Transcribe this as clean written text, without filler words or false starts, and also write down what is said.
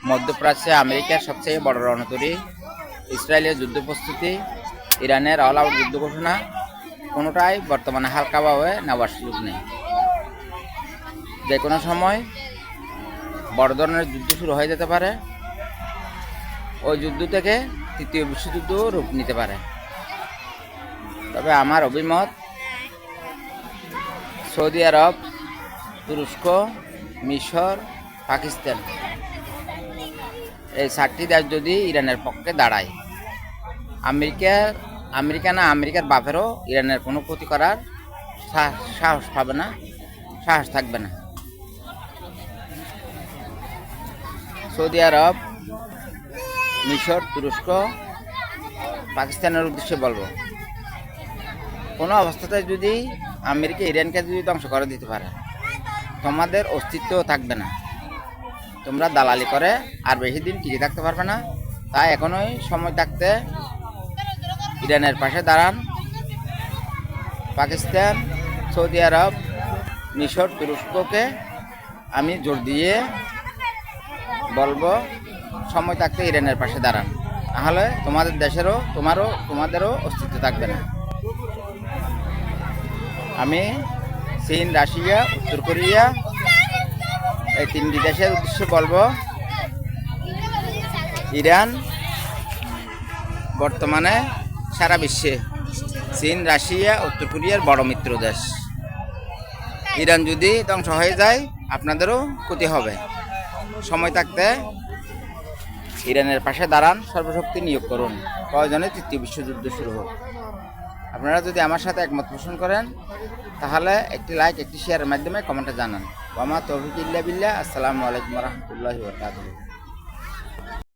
মধ্যপ্রাচ্যে আমেরিকার সবচেয়ে বড় রণতরী, ইসরায়েলের যুদ্ধ প্রস্তুতি, ইরানের অল আউট যুদ্ধ ঘোষণা, কোনোটাই বর্তমানে হালকাভাবে নেওয়ার সুযোগ নেই। যে কোনো সময় বড় ধরনের যুদ্ধ শুরু হয়ে যেতে পারে। ওই যুদ্ধ থেকে তৃতীয় বিশ্বযুদ্ধ রূপ নিতে পারে। তবে আমার অভিমত, সৌদি আরব, তুরস্ক, মিশর, পাকিস্তান এই 4টি দেশ যদি ইরানের পক্ষে দাঁড়ায়, আমেরিকার বাপেরও ইরানের কোনো ক্ষতি করার সাহস থাকবে না। সৌদি আরব, মিশর, তুরস্ক, পাকিস্তানের উদ্দেশ্যে বলবো, কোনো অবস্থাতে যদি আমেরিকা ইরানকে যদি ধ্বংস করে দিতে পারে, তোমাদের অস্তিত্ব থাকবে না। তোমরা দালালি করে আর বেশি দিন টিকে থাকতে পারবে না। তাই এখনই সময় থাকতে ইরানের পাশে দাঁড়ান। পাকিস্তান, সৌদি আরব, মিশর, তুরস্ককে আমি জোর দিয়ে বলবো, সময় থাকতে ইরানের পাশে দাঁড়ান, নাহলে তোমাদের দেশেরও তোমাদেরও অস্তিত্ব থাকবে না। আমি চীন, রাশিয়া, উত্তর কোরিয়া এই 3টি দেশের উদ্দেশ্যে বলবো, ইরান বর্তমানে সারা বিশ্বে চীন, রাশিয়া, উত্তর কোরিয়ার বড় মিত্র দেশ। ইরান যদি ধ্বংস হয়ে যায়, আপনাদেরও ক্ষতি হবে। সময় থাকতে ইরানের পাশে দাঁড়ান, সর্বশক্তি নিয়োগ করুন, প্রয়োজনে তৃতীয় বিশ্বযুদ্ধ শুরু হোক। আপনারা যদি আমার সাথে একমত পোষণ করেন, তাহলে একটি লাইক, একটি শেয়ারের মাধ্যমে কমেন্টে জানান। ওয়া মা তৌফিক ইল্লা বিল্লাহ। আসসালামু আলাইকুম ওয়া রাহমাতুল্লাহি ওয়া বারাকাতুহু।